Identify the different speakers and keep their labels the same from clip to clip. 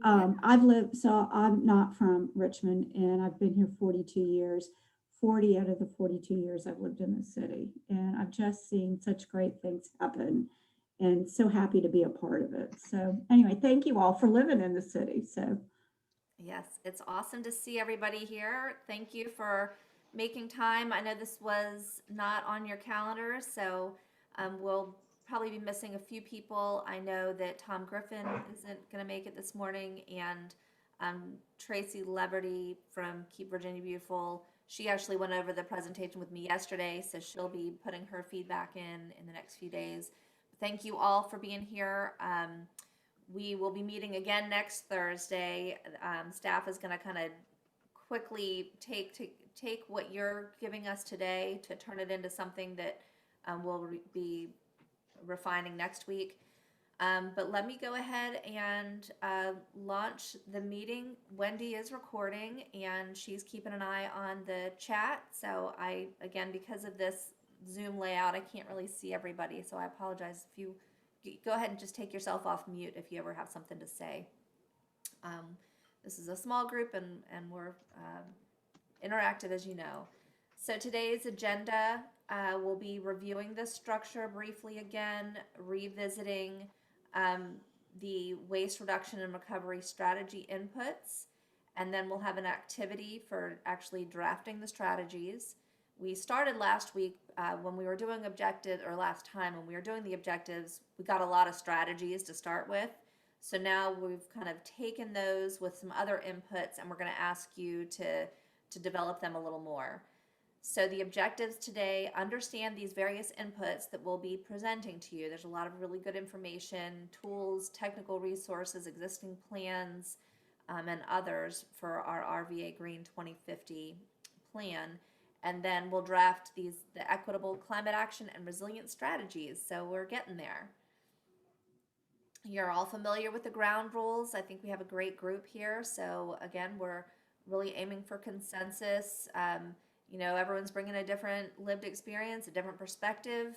Speaker 1: Yeah.
Speaker 2: So I'm not from Richmond and I've been here 42 years. 40 out of the 42 years I've lived in the city, and I've just seen such great things happen and so happy to be a part of it. So, anyway, thank you all for living in the city. So,
Speaker 1: Yes, it's awesome to see everybody here. Thank you for making time. I know this was not on your calendar, so we'll probably be missing a few people. I know that Tom Griffin isn't going to make it this morning, and Tracy Leverty from Keep Virginia Beautiful. She actually went over the presentation with me yesterday, so she'll be putting her feedback in the next few days. Thank you all for being here. We will be meeting again next Thursday. Staff is going to kind of quickly take what you're giving us today to turn it into something that we'll be refining next week. But let me go ahead and launch the meeting. Wendy is recording and she's keeping an eye on the chat. So again, because of this Zoom layout, I can't really see everybody. So I apologize if you go ahead and just take yourself off mute if you ever have something to say. Um, this is a small group and we're interactive, as you know. So today's agenda will be reviewing the structure briefly again, revisiting um, the waste reduction and recovery strategy inputs, and then we'll have an activity for actually drafting the strategies. We started last week when we were doing objectives, or last time when we were doing the objectives, we got a lot of strategies to start with. So now we've kind of taken those with some other inputs and we're going to ask you to develop them a little more. So the objectives today, understand these various inputs that we'll be presenting to you. There's a lot of really good information, tools, technical resources, existing plans, and others for our RVAgreen 2050 plan. And then we'll draft the equitable climate action and resilient strategies. So we're getting there. You're all familiar with the ground rules. I think we have a great group here. So again, we're really aiming for consensus. Everyone's bringing a different lived experience, a different perspective.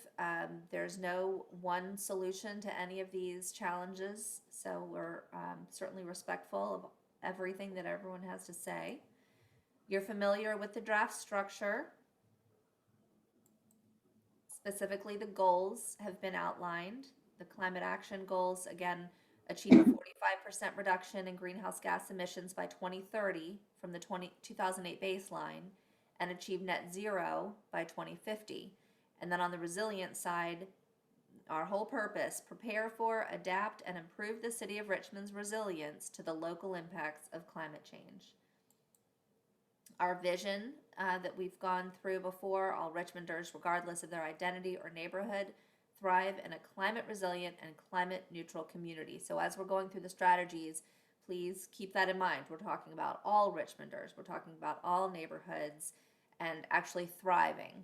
Speaker 1: There's no one solution to any of these challenges. So we're certainly respectful of everything that everyone has to say. You're familiar with the draft structure. Specifically, the goals have been outlined. The climate action goals, again, achieve a 45% reduction in greenhouse gas emissions by 2030 from the 2008 baseline and achieve net zero by 2050. And then on the resilient side, our whole purpose, prepare for, adapt, and improve the city of Richmond's resilience to the local impacts of climate change. Our vision that we've gone through before, all Richmonders, regardless of their identity or neighborhood, thrive in a climate resilient and climate neutral community. So as we're going through the strategies, please keep that in mind. We're talking about all Richmonders, we're talking about all neighborhoods and actually thriving.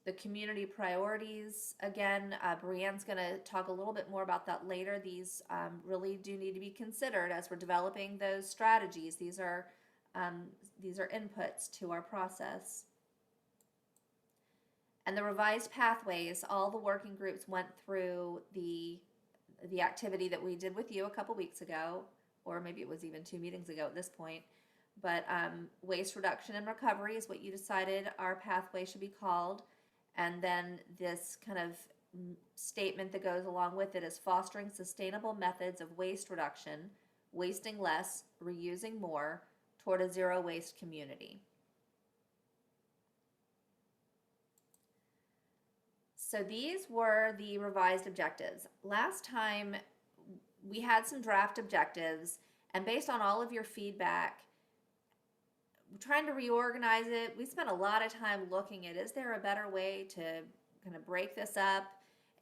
Speaker 1: The community priorities, again, Brianne's going to talk a little bit more about that later. These really do need to be considered as we're developing those strategies. These are inputs to our process. And the revised pathways, all the working groups went through the activity that we did with you a couple weeks ago, or maybe it was even 2 meetings ago at this point. But waste reduction and recovery is what you decided our pathway should be called. And then this kind of statement that goes along with it is fostering sustainable methods of waste reduction, wasting less, reusing more, toward a zero waste community. So these were the revised objectives. Last time we had some draft objectives, and based on all of your feedback, trying to reorganize it, we spent a lot of time looking at, is there a better way to kind of break this up?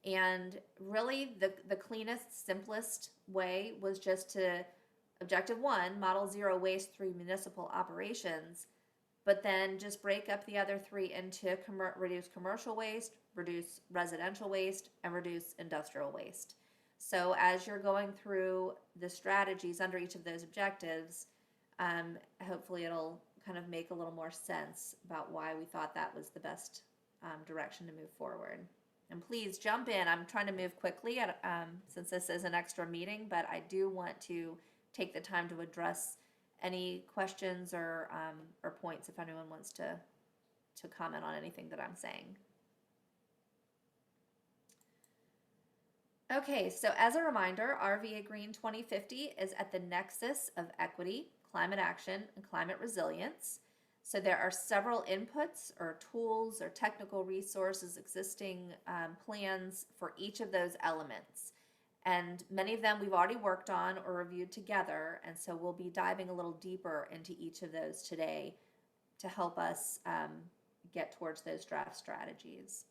Speaker 1: And really the cleanest, simplest way was just to, objective 1, model zero waste through municipal operations, but then just break up the other 3 into reduce commercial waste, reduce residential waste, and reduce industrial waste. So as you're going through the strategies under each of those objectives, hopefully it'll kind of make a little more sense about why we thought that was the best direction to move forward. And please jump in. I'm trying to move quickly since this is an extra meeting, but I do want to take the time to address any questions or points if anyone wants to comment on anything that I'm saying. Okay, so as a reminder, RVAgreen 2050 is at the nexus of equity, climate action, and climate resilience. So there are several inputs or tools or technical resources, existing plans for each of those elements. And many of them we've already worked on or reviewed together. And so we'll be diving a little deeper into each of those today to help us get towards those draft strategies.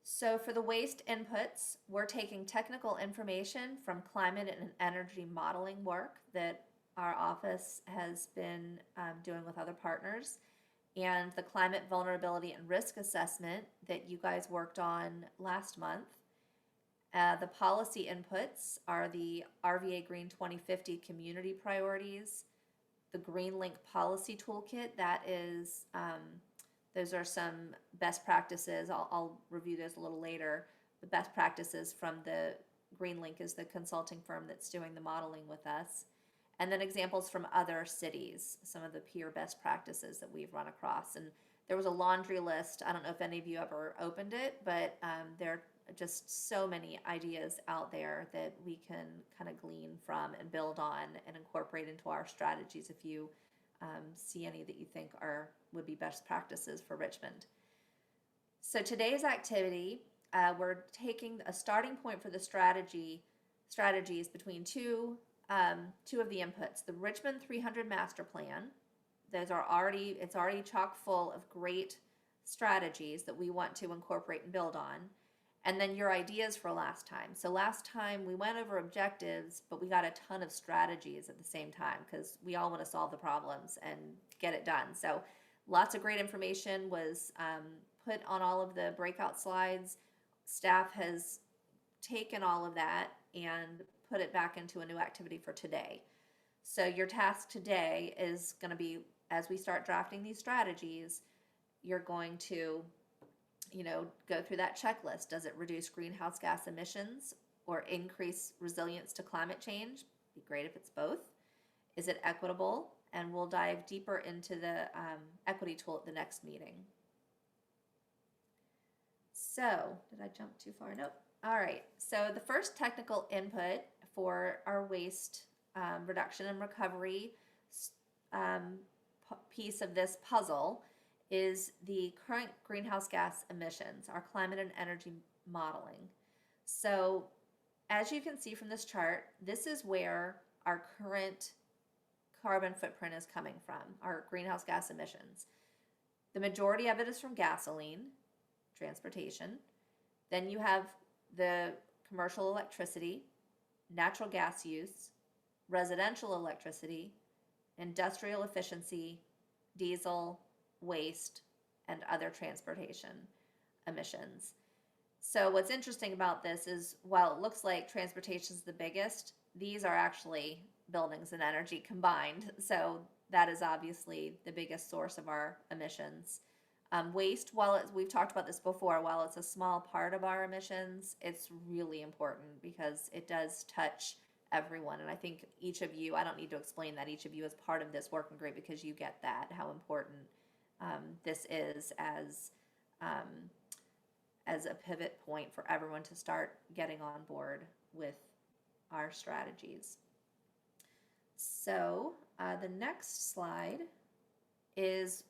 Speaker 1: So for the waste inputs, we're taking technical information from climate and energy modeling work that our office has been doing with other partners, and the climate vulnerability and risk assessment that you guys worked on last month. The policy inputs are the RVAgreen 2050 community priorities, the Green Link policy toolkit, that is those are some best practices. I'll review those a little later. The best practices from the Green Link is the consulting firm that's doing the modeling with us. And then examples from other cities, some of the peer best practices that we've run across. And there was a laundry list. I don't know if any of you ever opened it, but there are just so many ideas out there that we can kind of glean from and build on and incorporate into our strategies if you see any that you think would be best practices for Richmond. So today's activity, we're taking a starting point for the strategies between two of the inputs. The Richmond 300 Master Plan. It's already chock full of great strategies that we want to incorporate and build on. And then your ideas for last time. So last time we went over objectives, but we got a ton of strategies at the same time because we all want to solve the problems and get it done. So lots of great information was put on all of the breakout slides. Staff has taken all of that and put it back into a new activity for today. So your task today is going to be, as we start drafting these strategies, you're going to go through that checklist. Does it reduce greenhouse gas emissions or increase resilience to climate change? Be great if it's both. Is it equitable? And we'll dive deeper into the equity tool at the next meeting. So, did I jump too far? Nope. All right. So the first technical input for our waste reduction and recovery piece of this puzzle is the current greenhouse gas emissions, our climate and energy modeling. So as you can see from this chart, this is where our current carbon footprint is coming from, our greenhouse gas emissions. The majority of it is from gasoline, transportation. Then you have the commercial electricity, natural gas use, residential electricity, industrial efficiency, diesel, waste, and other transportation emissions. So what's interesting about this is while it looks like transportation is the biggest, these are actually buildings and energy combined. So that is obviously the biggest source of our emissions. Waste, we've talked about this before, while it's a small part of our emissions, it's really important because it does touch everyone. And I think each of you, I don't need to explain that, each of you is part of this working group because you get that, how important this is as a pivot point for everyone to start getting on board with our strategies. So the next slide is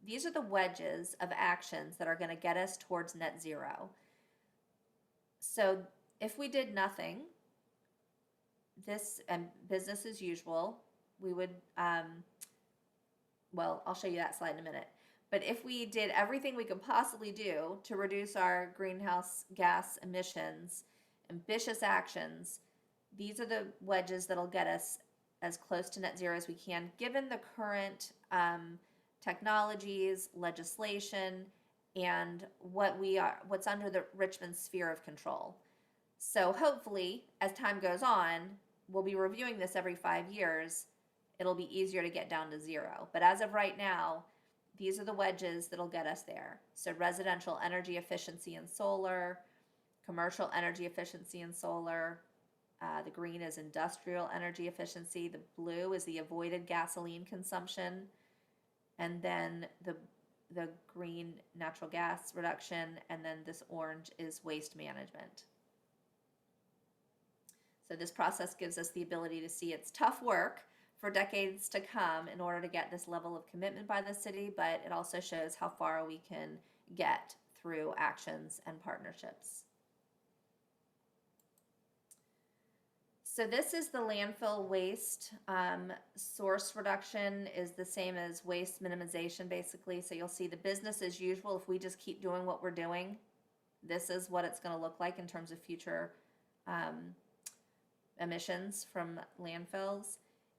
Speaker 1: these are the wedges of actions that are going to get us towards net zero. So if we did nothing, and business as usual, we would, well, I'll show you that slide in a minute. But if we did everything we could possibly do to reduce our greenhouse gas emissions, ambitious actions, these are the wedges that'll get us as close to net zero as we can, given the current technologies, legislation, and what's under the Richmond sphere of control. So hopefully, as time goes on, we'll be reviewing this every 5 years. it'll be easier to get down to 0. But as of right now, these are the wedges that'll get us there. So residential energy efficiency and solar, commercial energy efficiency and solar. The green is industrial energy efficiency. The blue is the avoided gasoline consumption. And then the green natural gas reduction. And then this orange is waste management. So this process gives us the ability to see it's tough work for decades to come in order to get this level of commitment by the city, but it also shows how far we can get through actions and partnerships. So this is the landfill waste. Source reduction is the same as waste minimization, basically. So you'll see the business as usual. If we just keep doing what we're doing, this is what it's going to look like in terms of future emissions from landfills.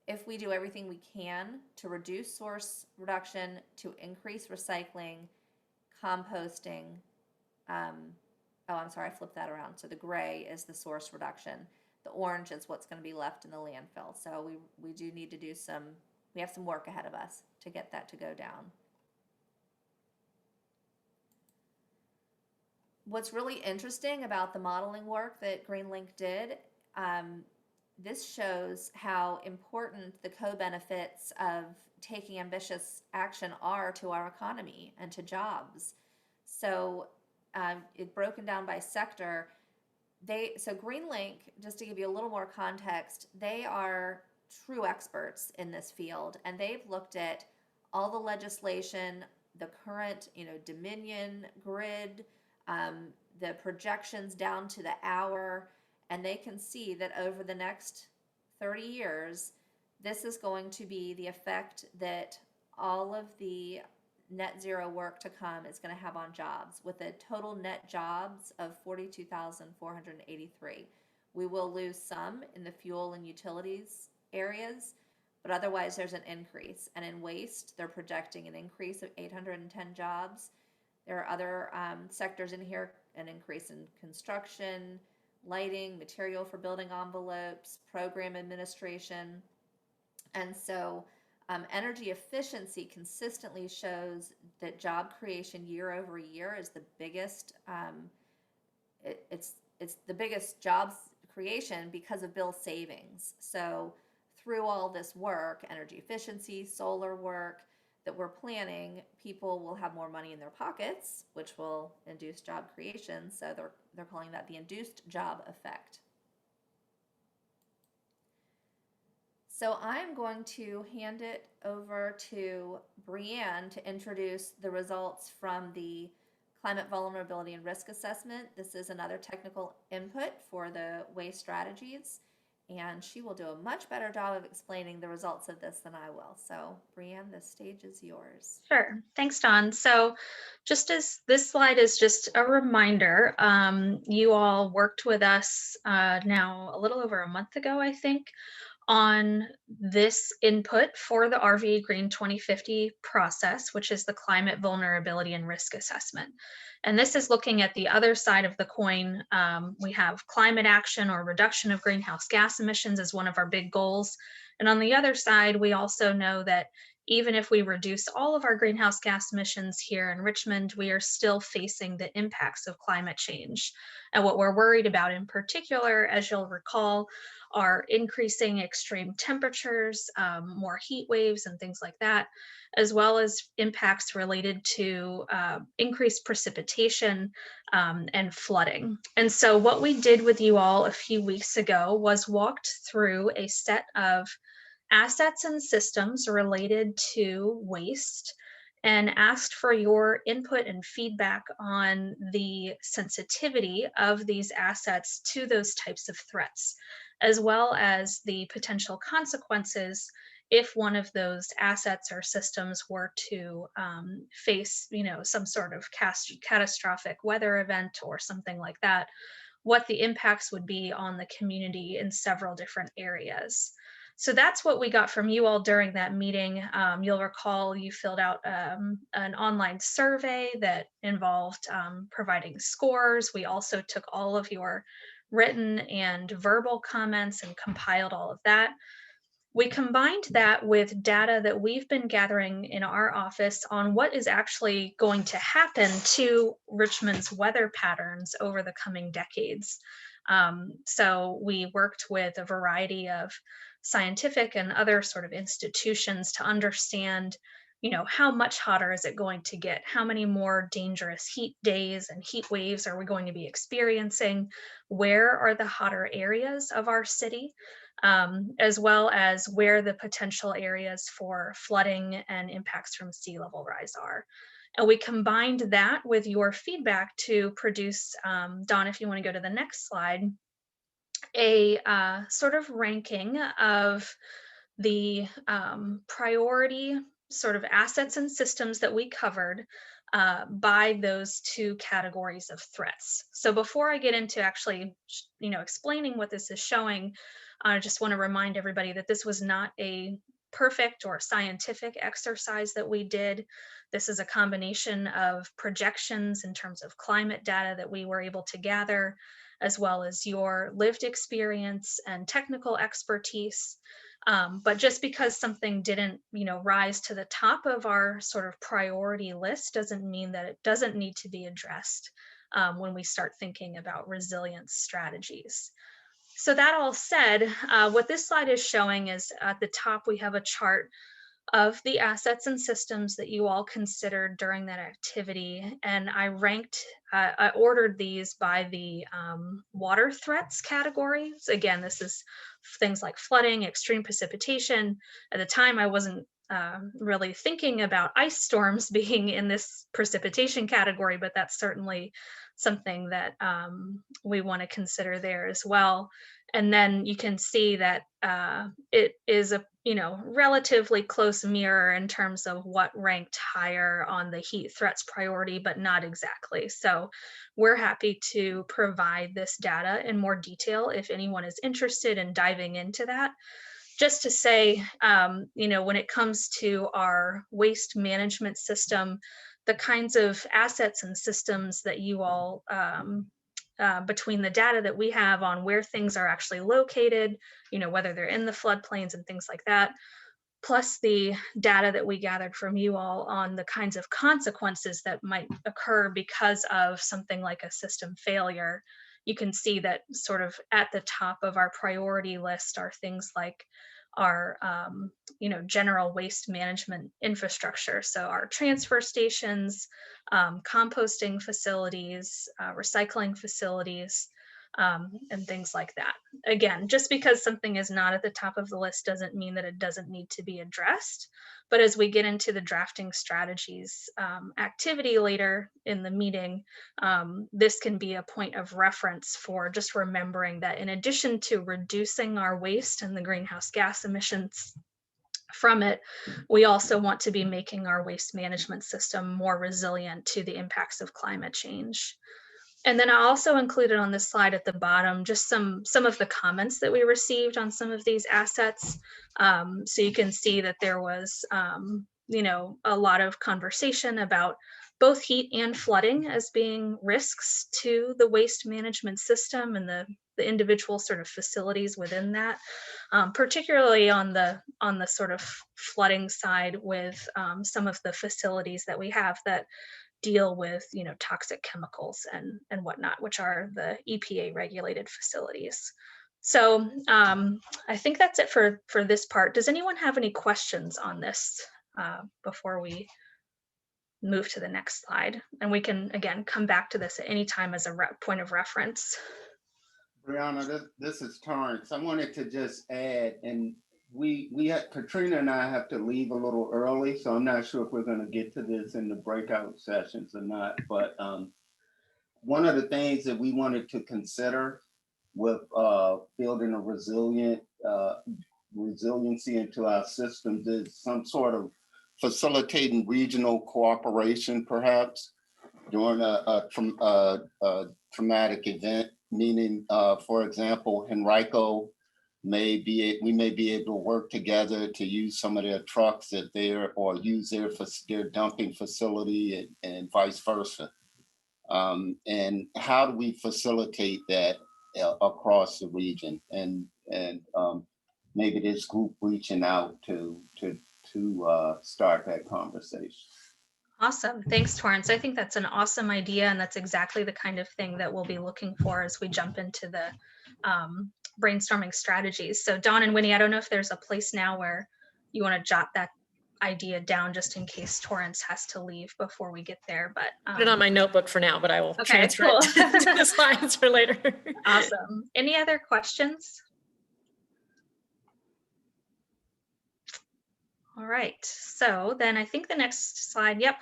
Speaker 1: If we do everything we can to reduce source reduction, to increase recycling, composting, I'm sorry, I flipped that around. So the gray is the source reduction. The orange is what's going to be left in the landfill. So we do need to do we have some work ahead of us to get that to go down. What's really interesting about the modeling work that GreenLink did, this shows how important the co-benefits of taking ambitious action are to our economy and to jobs. So it's broken down by sector. So GreenLink, just to give you a little more context, they are true experts in this field, and they've looked at all the legislation, the current, Dominion grid, the projections down to the hour, and they can see that over the next 30 years, this is going to be the effect that all of the net zero work to come is going to have on jobs, with a total net jobs of 42,483. We will lose some in the fuel and utilities areas, but otherwise there's an increase. And in waste, they're projecting an increase of 810 jobs. There are other sectors in here, an increase in construction, lighting, material for building envelopes, program administration. And so energy efficiency consistently shows that job creation year over year is the biggest. It's the biggest jobs creation because of bill savings. So through all this work, energy efficiency, solar work that we're planning, people will have more money in their pockets, which will induce job creation. So they're calling that the induced job effect. So I'm going to hand it over to Brianne to introduce the results from the Climate Vulnerability and Risk Assessment. This is another technical input for the waste strategies, and she will do a much better job of explaining the results of this than I will. So Brianne, the stage is yours.
Speaker 3: Sure. Thanks, Dawn. So just as this slide is just a reminder, you all worked with us now a little over a month ago, I think, on this input for the RVAgreen 2050 process, which is the Climate Vulnerability and Risk Assessment. And this is looking at the other side of the coin. We have climate action or reduction of greenhouse gas emissions as one of our big goals. And on the other side, we also know that even if we reduce all of our greenhouse gas emissions here in Richmond, we are still facing the impacts of climate change. And what we're worried about in particular, as you'll recall, are increasing extreme temperatures, more heat waves and things like that, as well as impacts related to increased precipitation and flooding. And so what we did with you all a few weeks ago was walked through a set of assets and systems related to waste and asked for your input and feedback on the sensitivity of these assets to those types of threats, as well as the potential consequences if one of those assets or systems were to face, some sort of catastrophic weather event or something like that, what the impacts would be on the community in several different areas. So that's what we got from you all during that meeting. You'll recall you filled out an online survey that involved providing scores. We also took all of your written and verbal comments and compiled all of that. We combined that with data that we've been gathering in our office on what is actually going to happen to Richmond's weather patterns over the coming decades. So we worked with a variety of scientific and other sort of institutions to understand, how much hotter is it going to get? How many more dangerous heat days and heat waves are we going to be experiencing? Where are the hotter areas of our city? As well as where the potential areas for flooding and impacts from sea level rise are. And we combined that with your feedback to produce, Don, if you want to go to the next slide, a sort of ranking of the priority sort of assets and systems that we covered by those two categories of threats. So before I get into actually, explaining what this is showing, I just want to remind everybody that this was not a perfect or scientific exercise that we did. This is a combination of projections in terms of climate data that we were able to gather, as well as your lived experience and technical expertise. But just because something didn't, rise to the top of our sort of priority list doesn't mean that it doesn't need to be addressed when we start thinking about resilience strategies. So that all said, what this slide is showing is at the top, we have a chart of the assets and systems that you all considered during that activity. And I ordered these by the water threats categories. Again, this is things like flooding, extreme precipitation. At the time, I wasn't really thinking about ice storms being in this precipitation category, but that's certainly something that we want to consider there as well. And then you can see that it is a relatively close mirror in terms of what ranked higher on the heat threats priority, but not exactly. So we're happy to provide this data in more detail if anyone is interested in diving into that. Just to say, when it comes to our waste management system, the kinds of assets and systems that you all between the data that we have on where things are actually located, whether they're in the floodplains and things like that, plus the data that we gathered from you all on the kinds of consequences that might occur because of something like a system failure, you can see that sort of at the top of our priority list are things like our general waste management infrastructure. So our transfer stations, composting facilities, recycling facilities, and things like that. Again, just because something is not at the top of the list doesn't mean that it doesn't need to be addressed. But as we get into the drafting strategies activity later in the meeting, this can be a point of reference for just remembering that in addition to reducing our waste and the greenhouse gas emissions from it, we also want to be making our waste management system more resilient to the impacts of climate change. And then I also included on this slide at the bottom just some of the comments that we received on some of these assets. So you can see that there was, a lot of conversation about both heat and flooding as being risks to the waste management system and the individual sort of facilities within that, particularly on the sort of flooding side with some of the facilities that we have that deal with toxic chemicals and whatnot, which are the EPA regulated facilities. So I think that's it for this part. Does anyone have any questions on this before we move to the next slide? And we can again come back to this at any time as a point of reference.
Speaker 4: Brianna, this is Torrance. I wanted to just add, and we had Katrina and I have to leave a little early, so I'm not sure if we're going to get to this in the breakout sessions or not. But one of the things that we wanted to consider with building a resiliency into our systems is some sort of facilitating regional cooperation, perhaps during a traumatic event. Meaning, for example, Henrico we may be able to work together to use some of their trucks or use their dumping facility and vice versa. And how do we facilitate that across the region? And maybe this group reaching out to start that conversation.
Speaker 3: Awesome. Thanks, Torrance. I think that's an awesome idea, and that's exactly the kind of thing that we'll be looking for as we jump into the brainstorming strategies. So Dawn and Winnie, I don't know if there's a place now where you want to jot that idea down just in case Torrance has to leave before we get there. But
Speaker 5: Put it on my notebook for now, but I will
Speaker 3: Okay,
Speaker 5: transfer
Speaker 3: cool.
Speaker 5: it to the slides for later.
Speaker 3: Awesome. Any other questions? All right, so then I think the next slide, yep.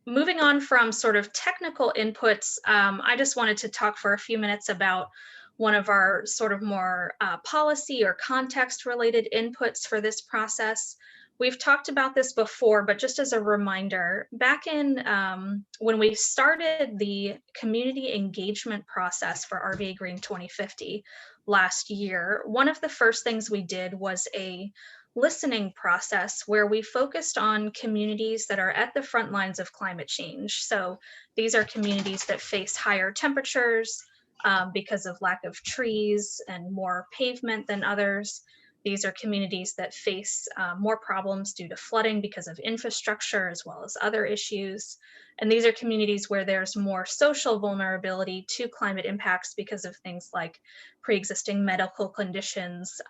Speaker 3: Moving on from sort of technical inputs, I just wanted to talk for a few minutes about one of our sort of more policy or context related inputs for this process. We've talked about this before, but just as a reminder, back in when we started the community engagement process for RVAgreen 2050 last year, one of the first things we did was a listening process where we focused on communities that are at the front lines of climate change. So these are communities that face higher temperatures because of lack of trees and more pavement than others. These are communities that face more problems due to flooding because of infrastructure as well as other issues. And these are communities where there's more social vulnerability to climate impacts because of things like pre-existing medical conditions,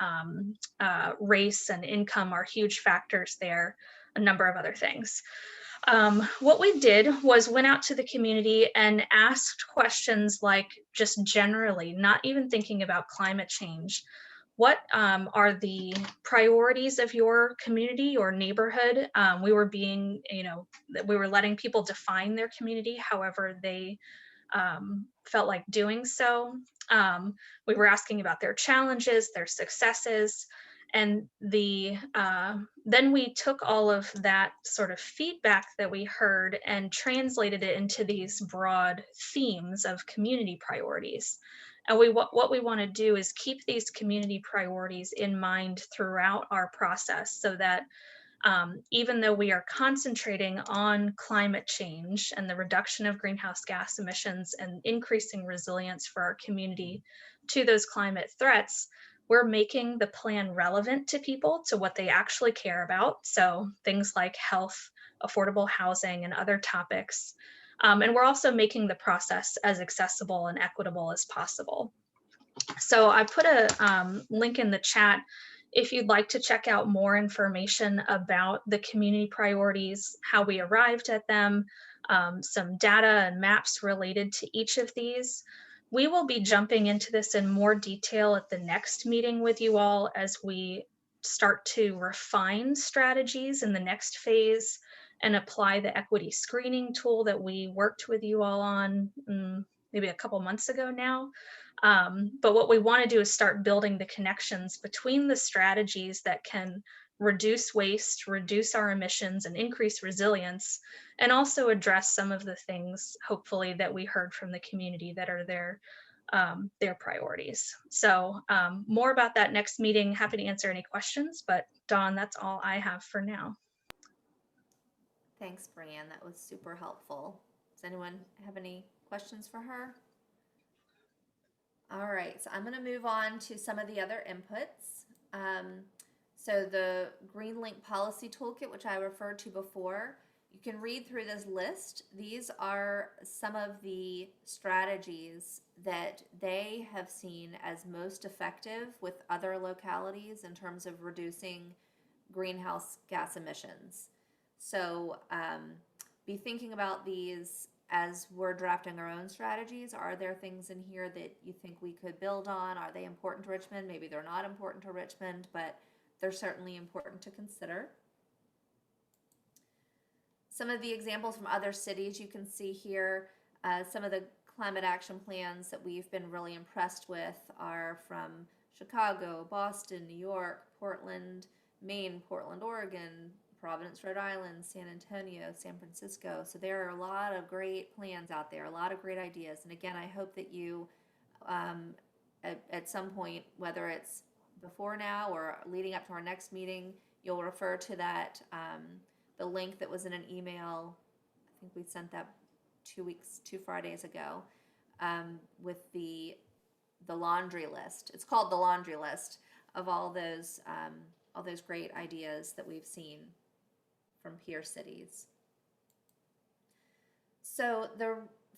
Speaker 3: race and income are huge factors there, a number of other things. What we did was went out to the community and asked questions like, just generally, not even thinking about climate change, what are the priorities of your community or neighborhood? We were letting people define their community however they felt like doing so. We were asking about their challenges, their successes, and then we took all of that sort of feedback that we heard and translated it into these broad themes of community priorities. And what we want to do is keep these community priorities in mind throughout our process so that even though we are concentrating on climate change and the reduction of greenhouse gas emissions and increasing resilience for our community to those climate threats, we're making the plan relevant to people, to what they actually care about. So things like health, affordable housing, and other topics. And we're also making the process as accessible and equitable as possible. So I put a link in the chat if you'd like to check out more information about the community priorities, how we arrived at them, some data and maps related to each of these. We will be jumping into this in more detail at the next meeting with you all as we start to refine strategies in the next phase and apply the equity screening tool that we worked with you all on maybe a couple months ago now. But what we want to do is start building the connections between the strategies that can reduce waste, reduce our emissions, and increase resilience, and also address some of the things, hopefully, that we heard from the community that are their priorities. So more about that next meeting. Happy to answer any questions, but Dawn, that's all I have for now.
Speaker 1: Thanks, Brianne. That was super helpful. Does anyone have any questions for her? All right, so I'm going to move on to some of the other inputs. So the Green Link Policy Toolkit, which I referred to before, you can read through this list. These are some of the strategies that they have seen as most effective with other localities in terms of reducing greenhouse gas emissions. So be thinking about these as we're drafting our own strategies. Are there things in here that you think we could build on? Are they important to Richmond? Maybe they're not important to Richmond, but they're certainly important to consider. Some of the examples from other cities you can see here. Some of the climate action plans that we've been really impressed with are from Chicago, Boston, New York, Portland, Maine, Portland, Oregon, Providence, Rhode Island, San Antonio, San Francisco. So there are a lot of great plans out there, a lot of great ideas. And again, I hope that you, at some point, whether it's before now or leading up to our next meeting, you'll refer to that, the link that was in an email. I think we sent that 2 Fridays ago, with the laundry list. It's called the laundry list of all those great ideas that we've seen from peer cities. So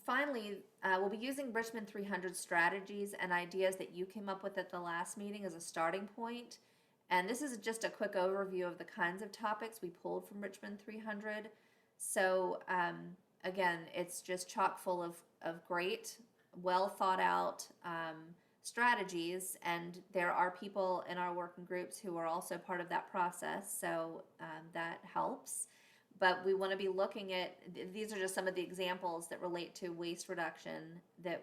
Speaker 1: finally, we'll be using Richmond 300 strategies and ideas that you came up with at the last meeting as a starting point. And this is just a quick overview of the kinds of topics we pulled from Richmond 300. So again, it's just chock full of great, well thought out strategies. And there are people in our working groups who are also part of that process. So that helps. But we want to be looking at, these are just some of the examples that relate to waste reduction that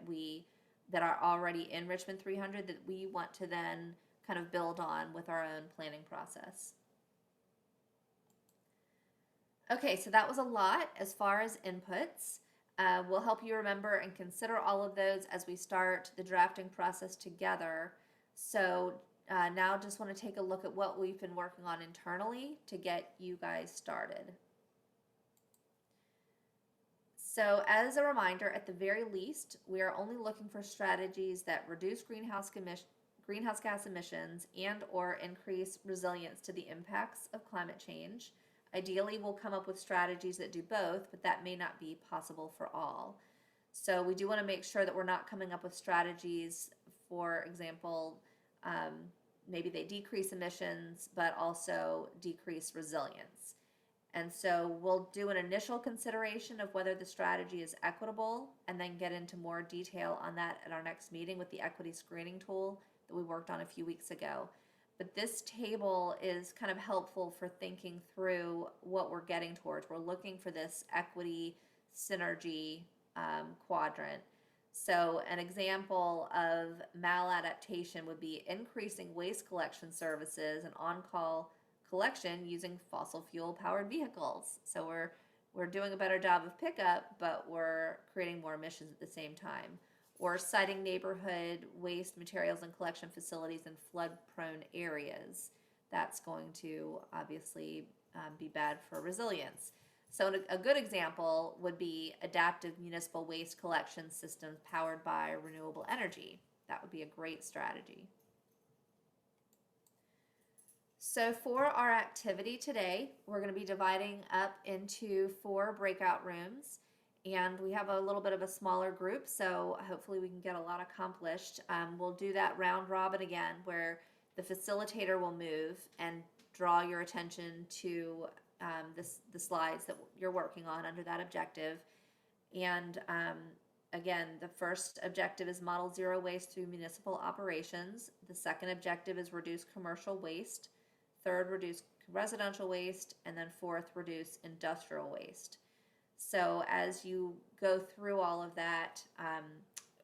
Speaker 1: are already in Richmond 300 that we want to then kind of build on with our own planning process. Okay, so that was a lot as far as inputs. We'll help you remember and consider all of those as we start the drafting process together. So now just want to take a look at what we've been working on internally to get you guys started. So as a reminder, at the very least, we are only looking for strategies that reduce greenhouse gas emissions and or increase resilience to the impacts of climate change. Ideally, we'll come up with strategies that do both, but that may not be possible for all. So we do want to make sure that we're not coming up with strategies, for example, maybe they decrease emissions, but also decrease resilience. And so we'll do an initial consideration of whether the strategy is equitable and then get into more detail on that at our next meeting with the equity screening tool that we worked on a few weeks ago. But this table is kind of helpful for thinking through what we're getting towards. We're looking for this equity synergy quadrant. So an example of maladaptation would be increasing waste collection services and on-call collection using fossil fuel powered vehicles. So we're doing a better job of pickup, but we're creating more emissions at the same time. Or citing neighborhood waste materials and collection facilities in flood prone areas. That's going to obviously be bad for resilience. So a good example would be adaptive municipal waste collection systems powered by renewable energy. That would be a great strategy. So for our activity today, we're going to be dividing up into 4 breakout rooms, and we have a little bit of a smaller group, so hopefully we can get a lot accomplished. We'll do that round robin again, where the facilitator will move and draw your attention to the slides that you're working on under that objective. And again, the first objective is model zero waste through municipal operations. The second objective is reduce commercial waste. Third, reduce residential waste, and then fourth, reduce industrial waste. So as you go through all of that,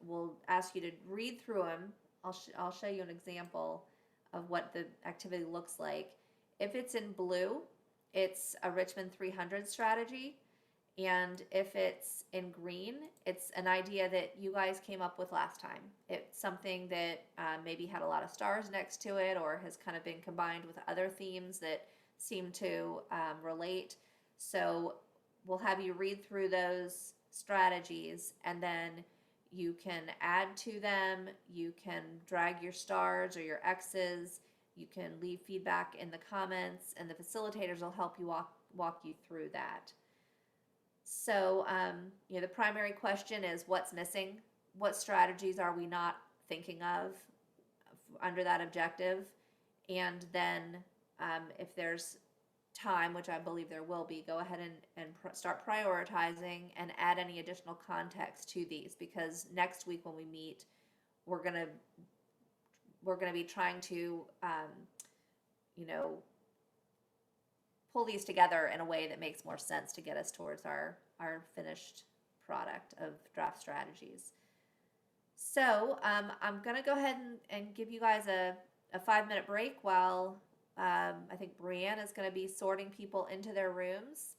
Speaker 1: we'll ask you to read through them. I'll show you an example of what the activity looks like. If it's in blue, it's a Richmond 300 strategy. And if it's in green, it's an idea that you guys came up with last time. It's something that maybe had a lot of stars next to it or has kind of been combined with other themes that seem to relate. So we'll have you read through those strategies and then you can add to them. You can drag your stars or your X's. You can leave feedback in the comments and the facilitators will help you walk you through that. So, the primary question is what's missing? What strategies are we not thinking of under that objective? And then if there's time, which I believe there will be, go ahead and start prioritizing and add any additional context to these, because next week when we meet, we're gonna be trying to, pull these together in a way that makes more sense to get us towards our finished product of draft strategies. So I'm going to go ahead and give you guys a 5-minute break while I think Brianne is going to be sorting people into their rooms.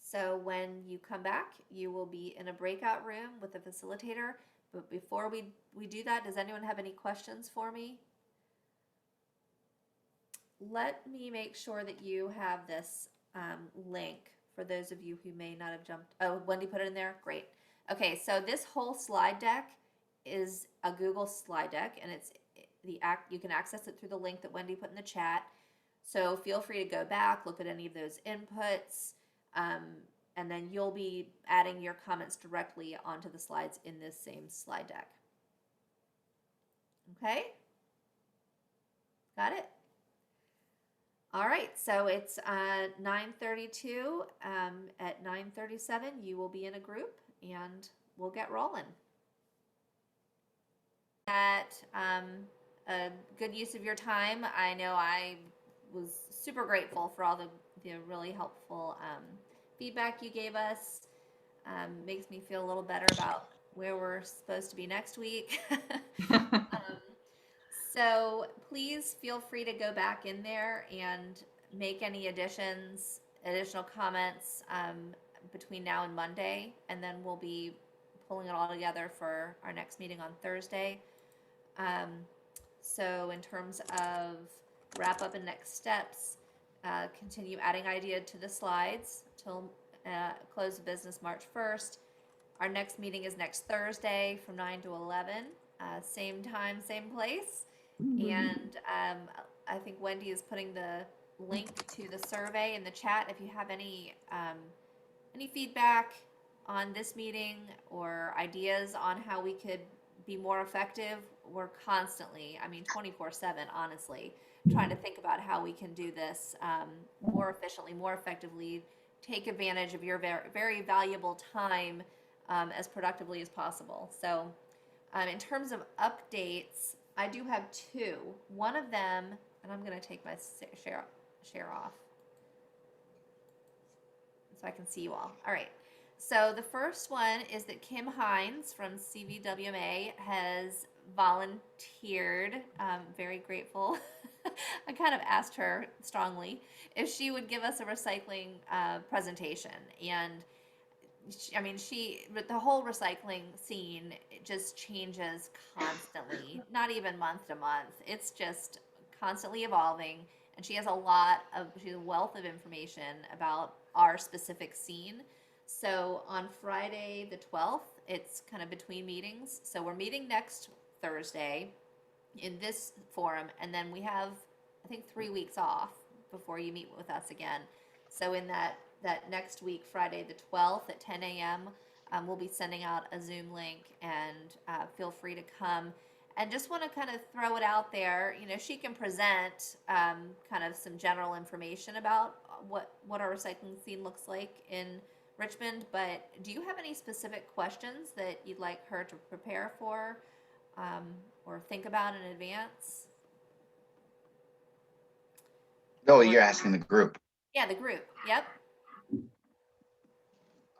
Speaker 1: So when you come back, you will be in a breakout room with a facilitator. But before we do that, does anyone have any questions for me? Let me make sure that you have this link for those of you who may not have jumped. Oh, Wendy put it in there? Great. Okay, so this whole slide deck is a Google slide deck, and you can access it through the link that Wendy put in the chat. So feel free to go back, look at any of those inputs, and then you'll be adding your comments directly onto the slides in this same slide deck. Okay? Got it? All right, so it's 9:32. At 9:37, you will be in a group, and we'll get rolling. At a good use of your time. I know I was super grateful for all the really helpful feedback you gave us. Makes me feel a little better about where we're supposed to be next week. So please feel free to go back in there and make any additional comments between now and Monday, and then we'll be pulling it all together for our next meeting on Thursday. So in terms of wrap up and next steps, continue adding idea to the slides till close of business March 1st. Our next meeting is next Thursday from 9 to 11, same time, same place. And I think Wendy is putting the link to the survey in the chat. If you have any feedback on this meeting or ideas on how we could be more effective, we're constantly, 24/7, honestly, trying to think about how we can do this more efficiently, more effectively, take advantage of your very, very valuable time as productively as possible. So in terms of updates, I do have two. One of them, and I'm going to take my share off so I can see you all. All right. So the first one is that Kim Hines from CVWMA has volunteered. Very grateful. I kind of asked her strongly if she would give us a recycling presentation. And the whole recycling scene, it just changes constantly, not even month to month. It's just constantly evolving. And she has a wealth of information about our specific scene. So on Friday the 12th, it's kind of between meetings. So we're meeting next Thursday in this forum, and then we have, I think, 3 weeks off before you meet with us again. So in that next week, Friday the 12th at 10 a.m., we'll be sending out a Zoom link, and feel free to come. And just want to kind of throw it out there, she can present kind of some general information about what our recycling scene looks like in Richmond, but do you have any specific questions that you'd like her to prepare for or think about in advance?
Speaker 6: Oh, you're asking the group.
Speaker 1: Yeah, the group. Yep.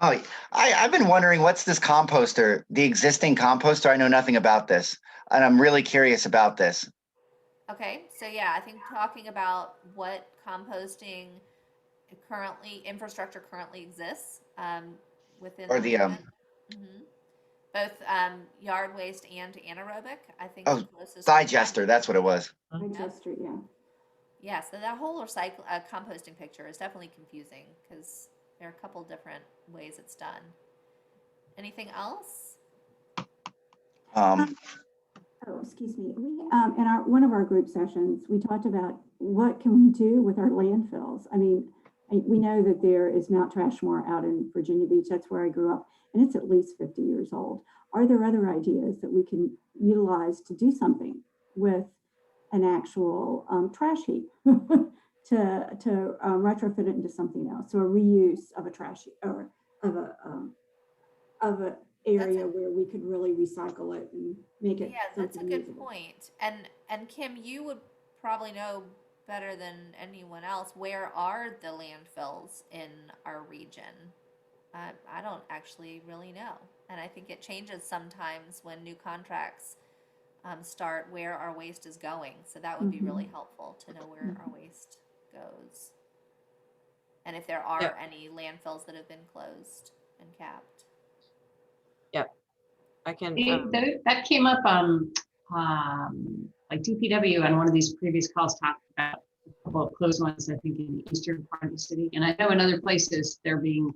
Speaker 6: Oh, I've been wondering, what's this composter, the existing composter? I know nothing about this, and I'm really curious about this.
Speaker 1: Okay, so yeah, I think talking about what composting infrastructure currently exists within
Speaker 6: Or the
Speaker 1: both yard waste and anaerobic. I think
Speaker 6: Oh,
Speaker 1: the closest
Speaker 6: digester, that's what it was.
Speaker 2: Digester, yeah.
Speaker 1: Yeah, so that whole composting picture is definitely confusing because there are a couple different ways it's done. Anything else?
Speaker 2: Oh, excuse me. We in one of our group sessions, we talked about what can we do with our landfills. We know that there is Mount Trashmore out in Virginia Beach. That's where I grew up, and it's at least 50 years old. Are there other ideas that we can utilize to do something with an actual trash heap to retrofit it into something else? So a reuse of a trash heap, or of a area where we could really recycle it and make it.
Speaker 1: Yeah, that's a good
Speaker 2: usable.
Speaker 1: point. And Kim, you would probably know better than anyone else, where are the landfills in our region? I don't actually really know. And I think it changes sometimes when new contracts start, where our waste is going. So that would be really helpful to know where our waste goes. And if there are any landfills that have been closed and capped.
Speaker 5: Yep. I can.
Speaker 7: That came up like DPW on one of these previous calls talked about a couple of closed ones, I think, in the eastern part of the city. And I know in other places they're being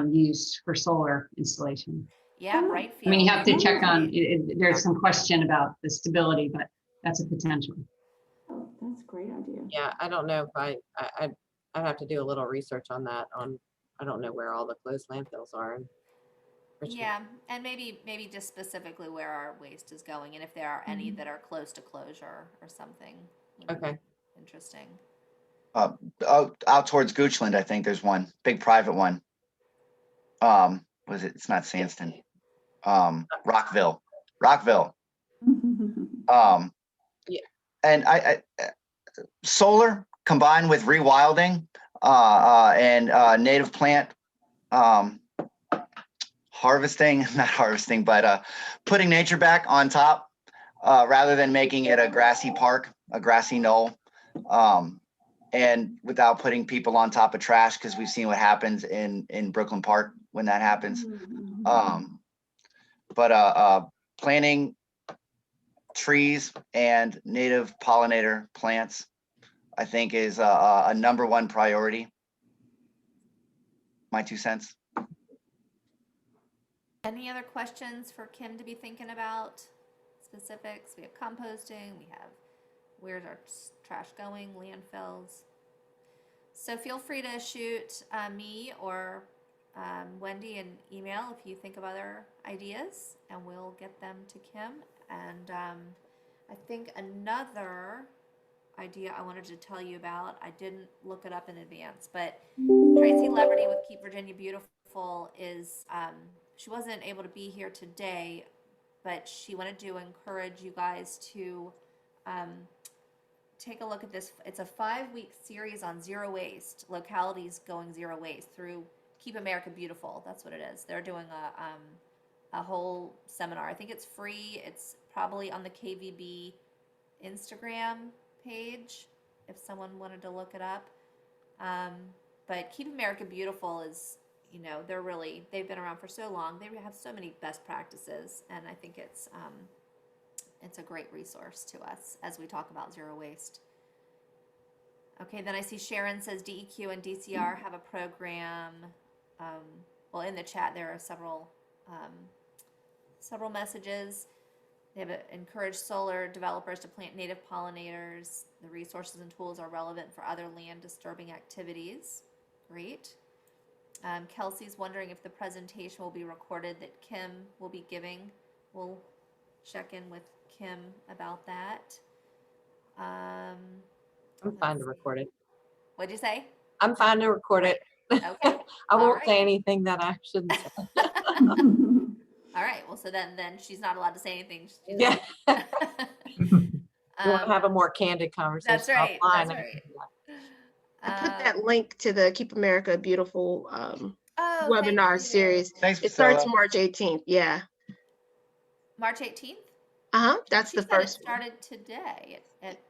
Speaker 7: used for solar installation.
Speaker 1: Yeah, right.
Speaker 7: I mean, you have to check on, there's some question about the stability, but that's a potential.
Speaker 2: Oh, that's a great idea.
Speaker 5: Yeah, I don't know if I'd have to do a little research on that. I don't know where all the closed landfills are in Richmond.
Speaker 1: Yeah, and maybe just specifically where our waste is going, and if there are any that are close to closure or something. would be
Speaker 5: Okay.
Speaker 1: Interesting.
Speaker 6: Out towards Goochland, I think there's one big private one. Was it? It's not Sandston. Rockville.
Speaker 5: Yeah.
Speaker 6: And I solar combined with rewilding and native plant harvesting, not harvesting, but putting nature back on top rather than making it a grassy park, a grassy knoll. And without putting people on top of trash, because we've seen what happens in Brooklyn Park when that happens. But planting trees and native pollinator plants, I think, is a #1 priority. My 2 cents.
Speaker 1: Any other questions for Kim to be thinking about? Specifics? We have composting. We have where's our trash going? Landfills. So feel free to shoot me or Wendy an email if you think of other ideas, and we'll get them to Kim. And I think another idea I wanted to tell you about, I didn't look it up in advance, but Tracy Leverty with Keep Virginia Beautiful is, she wasn't able to be here today, but she wanted to encourage you guys to take a look at this. It's a 5-week series on zero waste, localities going zero waste through Keep America Beautiful. That's what it is. They're doing a whole seminar. I think it's free. It's probably on the KVB Instagram page if someone wanted to look it up. But Keep America Beautiful is, they've been around for so long. They have so many best practices, and I think it's a great resource to us as we talk about zero waste. Okay, then I see Sharon says DEQ and DCR have a program. Well, in the chat there are several messages. They have encouraged solar developers to plant native pollinators. The resources and tools are relevant for other land disturbing activities. Great. Kelsey's wondering if the presentation will be recorded that Kim will be giving. We'll check in with Kim about that.
Speaker 5: I'm fine to record it.
Speaker 1: What'd you say?
Speaker 5: I'm fine to record it.
Speaker 1: Okay.
Speaker 5: I won't
Speaker 1: right.
Speaker 5: say anything that I shouldn't say.
Speaker 1: All right. Well, so then she's not allowed to say anything.
Speaker 5: Yeah. You want to have a more candid conversation.
Speaker 1: That's right.
Speaker 5: Offline.
Speaker 1: That's right.
Speaker 8: I put that link to the Keep America Beautiful webinar series.
Speaker 6: Thanks,
Speaker 8: It starts
Speaker 6: Priscilla.
Speaker 8: March 18th. Yeah.
Speaker 1: March 18th?
Speaker 8: That's
Speaker 1: She
Speaker 8: the
Speaker 1: said
Speaker 8: first
Speaker 1: it
Speaker 8: one.
Speaker 1: started today.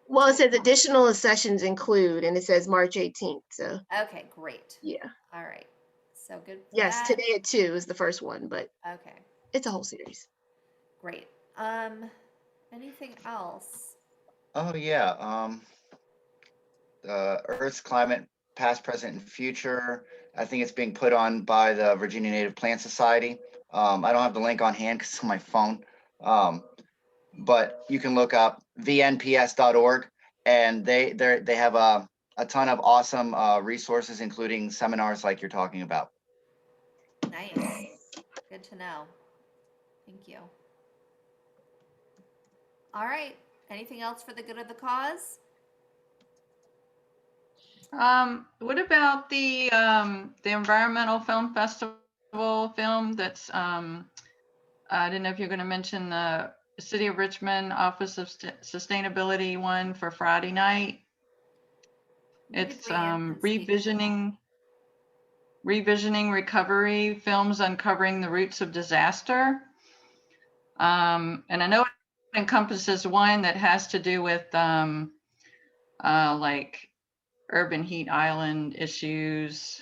Speaker 8: Well, it says additional sessions include, and it says March 18th. So
Speaker 1: Okay, great.
Speaker 8: yeah.
Speaker 1: All right. So good. For
Speaker 8: Yes,
Speaker 1: that.
Speaker 8: today at 2 is the first one, but
Speaker 1: Okay,
Speaker 8: it's a whole series.
Speaker 1: great. Anything else?
Speaker 6: Oh yeah. Earth's climate, past, present, and future. I think it's being put on by the Virginia Native Plant Society. I don't have the link on hand because it's on my phone. But you can look up vnps.org, and they have a ton of awesome resources, including seminars like you're talking about.
Speaker 1: Nice. Good to know. Thank you. All right. Anything else for the good of the cause?
Speaker 9: What about the Environmental Film Festival film that's, I didn't know if you're going to mention the City of Richmond Office of Sustainability one for Friday night. It's revisioning recovery films uncovering the roots of disaster. And I know it encompasses one that has to do with like urban heat island issues,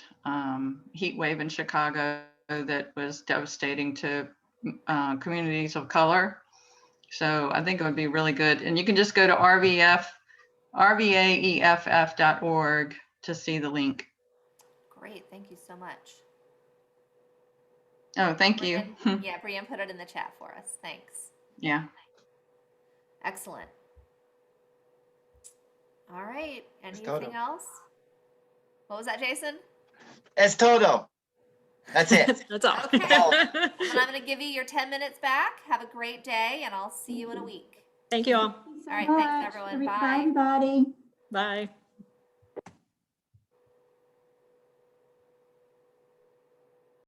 Speaker 9: heat wave in Chicago that was devastating to communities of color. So I think it would be really good. And you can just go to RVAgreen.org to see the link.
Speaker 1: Great. Thank you so much.
Speaker 9: Oh, thank you.
Speaker 1: Yeah, Brianne put it in the chat for us. Thanks.
Speaker 9: Yeah.
Speaker 1: Excellent. All right.
Speaker 6: todo.
Speaker 1: Anything else? What was that, Jason?
Speaker 6: Es todo. That's it.
Speaker 3: That's all.
Speaker 1: Okay. Well, I'm going to give you your 10 minutes back. Have a great day, and I'll see you in a week.
Speaker 3: Thank you all.
Speaker 1: All right, thanks, everyone.
Speaker 2: Bye,
Speaker 1: Bye.
Speaker 2: everybody.
Speaker 3: Bye.